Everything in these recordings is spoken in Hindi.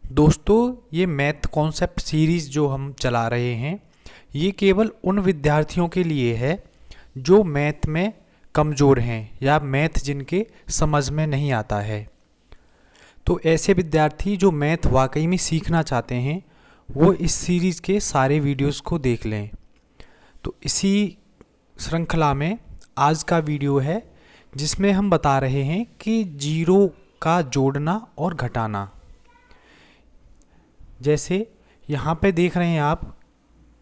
दोस्तों, ये मैथ कॉन्सेप्ट सीरीज़ जो हम चला रहे हैं, ये केवल उन विद्यार्थियों के लिए है जो मैथ में कमज़ोर हैं या मैथ जिनके समझ में नहीं आता है। तो ऐसे विद्यार्थी जो मैथ वाकई में सीखना चाहते हैं वो इस सीरीज़ के सारे वीडियोस को देख लें। तो इसी श्रृंखला में आज का वीडियो है जिसमें हम बता रहे हैं कि जीरो का जोड़ना और घटाना। जैसे यहाँ पे देख रहे हैं आप,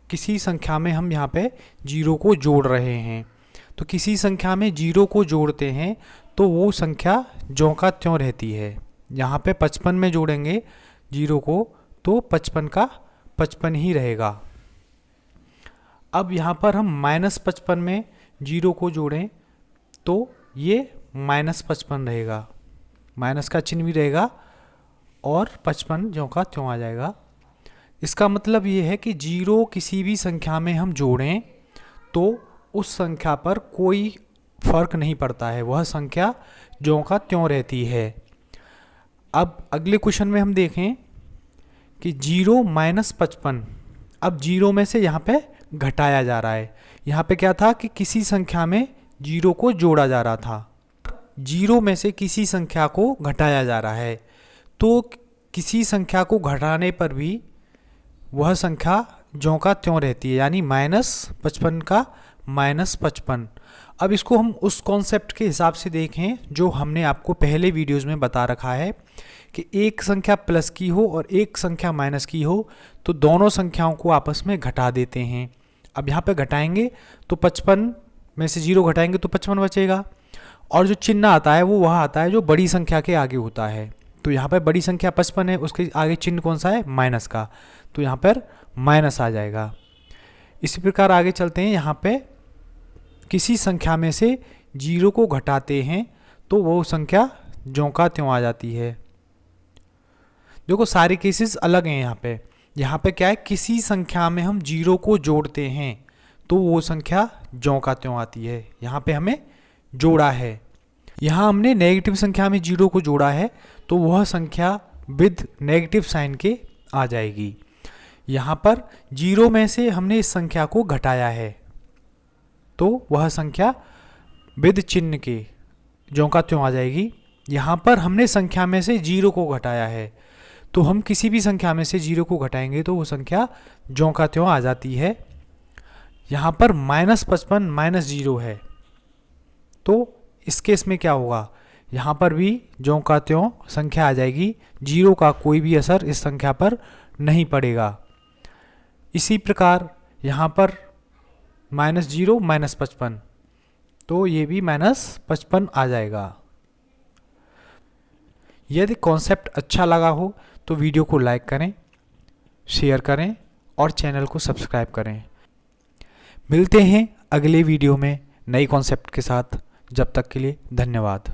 किसी संख्या में हम यहाँ पे जीरो को जोड़ रहे हैं। तो किसी संख्या में जीरो को जोड़ते हैं तो वो संख्या ज्यों का त्यों रहती है। यहाँ पे 55 में जोड़ेंगे जीरो को तो 55 का 55 ही रहेगा। अब यहाँ पर हम -55 में जीरो को जोड़ें तो ये -55 रहेगा, माइनस का चिन्ह भी रहेगा और 55 ज्यों का त्यों आ जाएगा। इसका मतलब ये है कि जीरो किसी भी संख्या में हम जोड़ें तो उस संख्या पर कोई फर्क नहीं पड़ता है, वह संख्या ज्यों का त्यों रहती है। अब अगले क्वेश्चन में हम देखें कि जीरो -55, अब जीरो में से यहाँ पे घटाया जा रहा है। यहाँ पे क्या था कि किसी संख्या में जीरो को जोड़ा जा रहा था, जीरो में से किसी संख्या को घटाया जा रहा है। तो किसी संख्या को घटाने पर भी वह संख्या ज्यों का त्यों रहती है, यानी -55 का -55। अब इसको हम उस कॉन्सेप्ट के हिसाब से देखें जो हमने आपको पहले वीडियोस में बता रखा है कि एक संख्या प्लस की हो और एक संख्या माइनस की हो तो दोनों संख्याओं को आपस में घटा देते हैं। अब यहाँ पे घटाएंगे तो 55 में से जीरो घटाएंगे तो 55 बचेगा, और जो चिन्ह आता है वो वह आता है जो बड़ी संख्या के आगे होता है। तो यहाँ पर बड़ी संख्या 55 है, उसके आगे चिन्ह कौन सा है, माइनस का, तो यहाँ पर माइनस आ जाएगा। इसी प्रकार आगे चलते हैं। यहाँ पे किसी संख्या में से जीरो को घटाते हैं तो वो संख्या ज्यों का त्यों आ जाती है। देखो सारे केसेस अलग हैं। यहाँ पे क्या है, किसी संख्या में हम जीरो को जोड़ते हैं तो वो संख्या ज्यों का त्यों आती है। यहाँ पे हमें जोड़ा है, यहाँ हमने नेगेटिव संख्या में जीरो को जोड़ा है तो वह संख्या विद नेगेटिव साइन के आ जाएगी। यहाँ पर जीरो में से हमने इस संख्या को घटाया है तो वह संख्या विद चिन्ह के ज्यों का त्यों आ जाएगी। यहाँ पर हमने संख्या में से जीरो को घटाया है तो हम किसी भी संख्या में से जीरो को घटाएंगे तो वो संख्या ज्यों का त्यों आ जाती है। यहाँ पर -55 -0 है तो इस केस में क्या होगा, यहाँ पर भी ज्यों का त्यों संख्या आ जाएगी, जीरो का कोई भी असर इस संख्या पर नहीं पड़ेगा। इसी प्रकार यहाँ पर -0 -55 तो ये भी -55 आ जाएगा। यदि कॉन्सेप्ट अच्छा लगा हो तो वीडियो को लाइक करें, शेयर करें और चैनल को सब्सक्राइब करें। मिलते हैं अगले वीडियो में नई कॉन्सेप्ट के साथ। जब तक के लिए धन्यवाद।